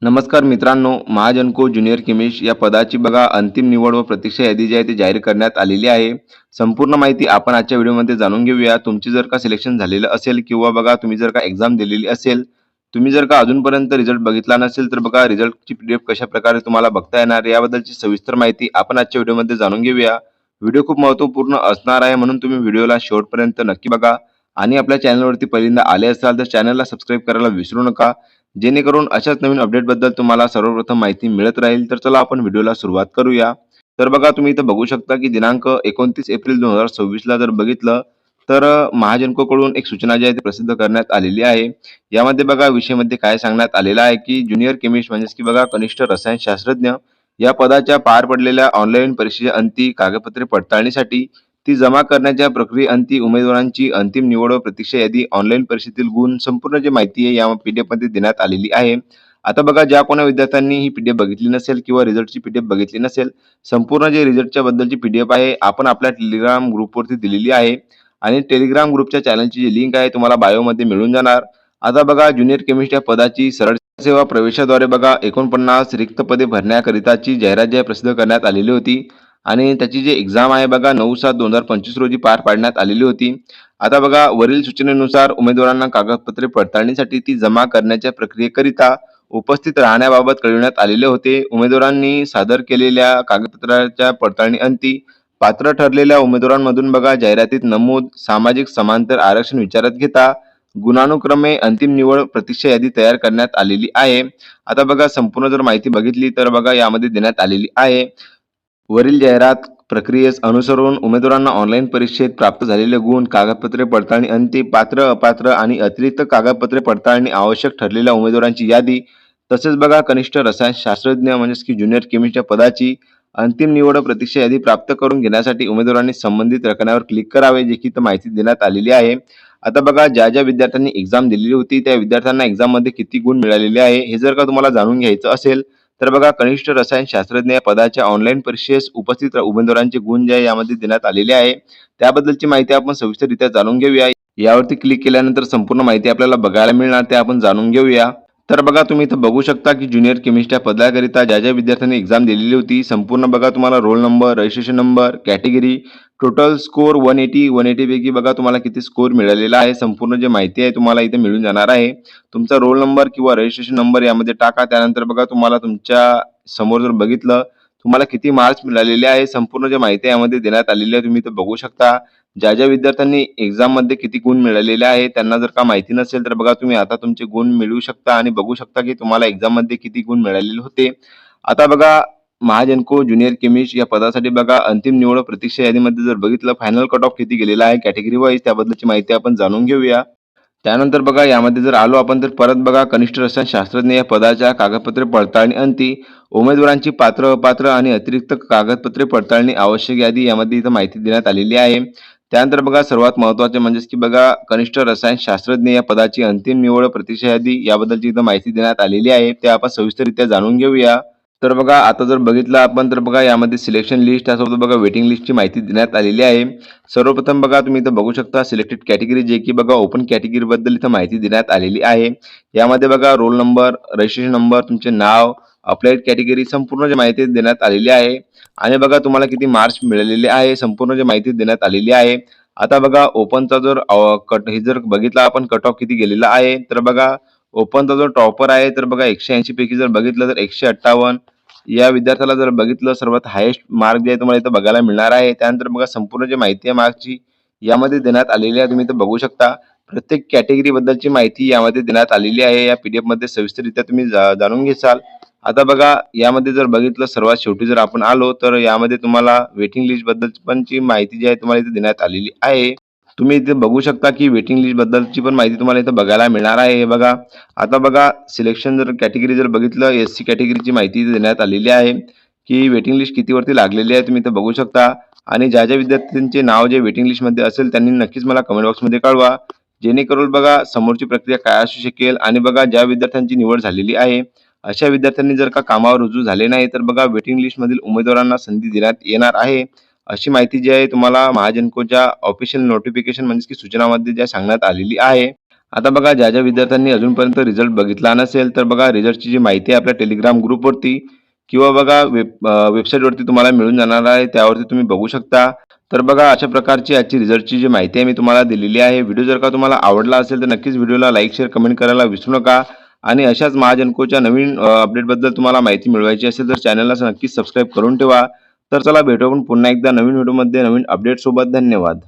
नमस्कार मित्रांनो, Mahagenco junior chemist या पदाची बघा अंतिम निवड व प्रतीक्षा यादी जी आहे ती जाहीर करण्यात आलेली आहे. संपूर्ण माहिती आपण आजच्या व्हिडिओमध्ये जाणून घेऊया. तुमची जर का सिलेक्शन झालेलं असेल किंवा बघा तुम्ही जर का एक्झाम दिलेली असेल, तुम्ही जर का अजूनपर्यंत रिझल्ट बघितला नसेल तर बघा रिझल्टची पीडीएफ कशाप्रकारे तुम्हाला बघता येणार याबद्दलची सविस्तर माहिती आपण आजच्या व्हिडिओमध्ये जाणून घेऊया. व्हिडिओ खूप महत्त्वपूर्ण असणार आहे म्हणून तुम्ही व्हिडिओला शेवटपर्यंत नक्की बघा आणि आपल्या चॅनलवरती पहिल्यांदा आले असाल तर चॅनलला सबस्क्राईब करायला विसरू नका. जेणेकरून अशाच नवीन अपडेटबद्दल तुम्हाला सर्वप्रथम माहिती मिळत राहील. तर चला आपण व्हिडिओला सुरुवात करूया. तर बघा तुम्ही इथं बघू शकता की दिनांक 29 एप्रिल 2026 ला जर बघितलं तर महाजनकोकडून एक सूचना जी आहे ती प्रसिद्ध करण्यात आलेली आहे. यामध्ये बघा विषयामध्ये काय सांगण्यात आलेलं आहे की ज्युनियर केमिस्ट म्हणजेच की बघा कनिष्ठ रसायनशास्त्रज्ञ या पदाच्या पार पडलेल्या ऑनलाईन परीक्षेच्या अंती कागदपत्रे पडताळणीसाठी ती जमा करण्याच्या प्रक्रियेअंती उमेदवारांची अंतिम निवड व प्रतीक्षा यादी ऑनलाईन परीक्षेतील गुण संपूर्ण जी माहिती आहे या पीडीएफ मध्ये देण्यात आलेली आहे. आता बघा ज्या कोणा विद्यार्थ्यांनी ही पीडीएफ बघितली नसेल किंवा रिझल्टची पीडीएफ बघितली नसेल, संपूर्ण जे रिझल्टच्या बद्दलची पीडीएफ आहे आपण आपल्या टेलिग्राम ग्रुपवरती दिलेली आहे आणि टेलिग्राम ग्रुपच्या चॅनलची जी लिंक आहे तुम्हाला बायोमध्ये मिळून जाणार. आता बघा ज्युनियर केमिस्ट या पदाची सरळ सेवा प्रवेशाद्वारे बघा 49 रिक्त पदे भरण्याकरिताची जाहिरात जी आहे प्रसिद्ध करण्यात आलेली होती आणि त्याची जी एक्झाम आहे बघा 9/7/2025 रोजी पार पाडण्यात आलेली होती. आता बघा वरील सूचनेनुसार उमेदवारांना कागदपत्रे पडताळणीसाठी ती जमा करण्याच्या प्रक्रियेकरिता उपस्थित राहण्याबाबत कळविण्यात आलेले होते. उमेदवारांनी सादर केलेल्या कागदपत्राच्या पडताळणीअंती पात्र ठरलेल्या उमेदवारांमधून बघा जाहिरातीत नमूद सामाजिक समांतर आरक्षण विचारात घेता गुणानुक्रमे अंतिम निवड प्रतीक्षा यादी तयार करण्यात आलेली आहे. आता बघा संपूर्ण जर माहिती बघितली तर बघा यामध्ये देण्यात आलेली आहे. वरील जाहिरात प्रक्रियेस अनुसरून उमेदवारांना ऑनलाईन परीक्षेत प्राप्त झालेले गुण, कागदपत्रे पडताळणी अंती, पात्र, अपात्र आणि अतिरिक्त कागदपत्रे पडताळणी आवश्यक ठरलेल्या उमेदवारांची यादी, तसेच बघा कनिष्ठ रसायनशास्त्रज्ञ म्हणजेच की ज्युनियर केमिस्टच्या पदाची अंतिम निवड व प्रतीक्षा यादी प्राप्त करून घेण्यासाठी उमेदवारांनी संबंधित रकान्यावर क्लिक करावे, जे की इथं माहिती देण्यात आलेली आहे. आता बघा ज्या विद्यार्थ्यांनी एक्झाम दिलेली होती त्या विद्यार्थ्यांना एक्झाममध्ये किती गुण मिळालेले आहे हे जर का तुम्हाला जाणून घ्यायचं असेल तर बघा कनिष्ठ रसायनशास्त्रज्ञ या पदाच्या ऑनलाईन परीक्षेस उपस्थित उमेदवारांचे गुण जे आहे यामध्ये देण्यात आलेले आहे. त्याबद्दलची माहिती आपण सविस्तररित्या जाणून घेऊया. यावरती क्लिक केल्यानंतर संपूर्ण माहिती आपल्याला बघायला मिळणार ते आपण जाणून घेऊया. तर बघा तुम्ही इथं बघू शकता की ज्युनियर केमिस्ट या पदाकरिता ज्या विद्यार्थ्यांनी एक्झाम दिलेली होती संपूर्ण बघा तुम्हाला roll number, registration number, category, total score 180 पैकी बघा तुम्हाला किती स्कोर मिळालेला आहे संपूर्ण जी माहिती आहे तुम्हाला इथे मिळून जाणार आहे. तुमचा रोल नंबर किंवा रजिस्ट्रेशन नंबर यामध्ये टाका. त्यानंतर बघा तुम्हाला तुमच्या समोर जर बघितलं तुम्हाला किती मार्क्स मिळालेले आहे संपूर्ण जी माहिती यामध्ये देण्यात आलेली आहे. तुम्ही इथे बघू शकता ज्या विद्यार्थ्यांनी एक्झाम मध्ये किती गुण मिळालेले आहे त्यांना जर का माहिती नसेल तर बघा तुम्ही आता तुमचे गुण मिळवू शकता आणि बघू शकता की तुम्हाला एक्झाम मध्ये किती गुण मिळालेले होते. आता बघा महाजनको ज्युनियर केमिस्ट या पदासाठी बघा अंतिम निवड प्रतीक्षा यादीमध्ये जर बघितलं फायनल कट ऑफ किती गेलेला आहे कॅटेगरी वाईज त्याबद्दलची माहिती आपण जाणून घेऊया. त्यानंतर बघा यामध्ये जर आलो आपण तर परत बघा कनिष्ठ रसायनशास्त्रज्ञ या पदाच्या कागदपत्रे पडताळणी अंती उमेदवारांची पात्र, अपात्र आणि अतिरिक्त कागदपत्रे पडताळणी आवश्यक यादी यामध्ये इथं माहिती देण्यात आलेली आहे. त्यानंतर बघा सर्वात महत्त्वाचे म्हणजेच की बघा कनिष्ठ रसायनशास्त्रज्ञ या पदाची अंतिम निवड प्रतीक्षा यादी याबद्दलची इथं माहिती देण्यात आलेली आहे. ते आपण सविस्तररित्या जाणून घेऊया. तर बघा आता जर बघितलं आपण तर बघा यामध्ये सिलेक्शन लिस्ट त्यासोबत बघा वेटिंग लिस्टची माहिती देण्यात आलेली आहे. सर्वप्रथम बघा तुम्ही इथं बघू शकता सिलेक्टेड कॅटेगरी जे की बघा ओपन कॅटेगरी बद्दल इथं माहिती देण्यात आलेली आहे. यामध्ये बघा रोल नंबर, रजिस्ट्रेशन नंबर, तुमचे नाव, अप्लाइड कॅटेगरी संपूर्ण जी माहिती देण्यात आलेली आहे आणि बघा तुम्हाला किती मार्क्स मिळालेले आहे संपूर्ण जी माहिती देण्यात आलेली आहे. आता बघा ओपनचा जर कट हे जर बघितला आपण कट ऑफ किती गेलेला आहे तर बघा ओपनचा जो टॉपर आहे तर बघा 180 पैकी जर बघितलं तर 158 या विद्यार्थ्याला जर बघितलं सर्वात हायेस्ट मार्क जे आहे तुम्हाला इथं बघायला मिळणार आहे. त्यानंतर बघा संपूर्ण जी माहिती आहे मार्कची यामध्ये देण्यात आलेली आहे. तुम्ही इथं बघू शकता प्रत्येक कॅटेगरी बद्दलची माहिती यामध्ये देण्यात आलेली आहे. या पीडीएफ मध्ये सविस्तररित्या तुम्ही जाणून घेसाल. आता बघा यामध्ये जर बघितलं सर्वात शेवटी जर आपण आलो तर यामध्ये तुम्हाला वेटिंग लिस्ट बद्दल पण ची माहिती जी आहे तुम्हाला इथे देण्यात आलेली आहे. तुम्ही इथे बघू शकता की वेटिंग लिस्ट बद्दलची पण माहिती तुम्हाला इथे बघायला मिळणार आहे. हे बघा आता बघा सिलेक्शन जर कॅटेगरी जर बघितलं एससी कॅटेगरीची माहिती इथे देण्यात आलेली आहे की वेटिंग लिस्ट कितीवरती लागलेली आहे तुम्ही इथे बघू शकता आणि ज्या विद्यार्थ्यांचे नाव जे वेटिंग लिस्टमध्ये असेल त्यांनी नक्कीच मला कमेंट बॉक्समध्ये कळवा, जेणेकरून बघा समोरची प्रक्रिया काय असू शकेल. आणि बघा ज्या विद्यार्थ्यांची निवड झालेली आहे अशा विद्यार्थ्यांनी जर का कामावर रुजू झाले नाही तर बघा वेटिंग लिस्टमधील उमेदवारांना संधी देण्यात येणार आहे. अशी माहिती जी आहे तुम्हाला महाजनकोच्या ऑफिशियल नोटिफिकेशन म्हणजे की सूचनामध्ये ज्या सांगण्यात आलेली आहे. आता बघा ज्या विद्यार्थ्यांनी अजूनपर्यंत रिझल्ट बघितला नसेल तर बघा रिझल्टची जी माहिती आहे आपल्या टेलिग्राम ग्रुपवरती किंवा बघा वेबसाईटवरती तुम्हाला मिळून जाणार आहे, त्यावरती तुम्ही बघू शकता. तर बघा अशा प्रकारची आजची रिझल्टची जी माहिती आहे मी तुम्हाला दिलेली आहे. व्हिडिओ जर का तुम्हाला आवडला असेल तर नक्कीच व्हिडिओला लाईक, शेअर, कमेंट करायला विसरू नका. आणि अशाच महाजनकोच्या नवीन अपडेटबद्दल तुम्हाला माहिती मिळवायची असेल तर चॅनलला नक्कीच सबस्क्राईब करून ठेवा. तर चला भेटू आपण पुन्हा एकदा नवीन व्हिडिओमध्ये नवीन अपडेटसोबत. धन्यवाद.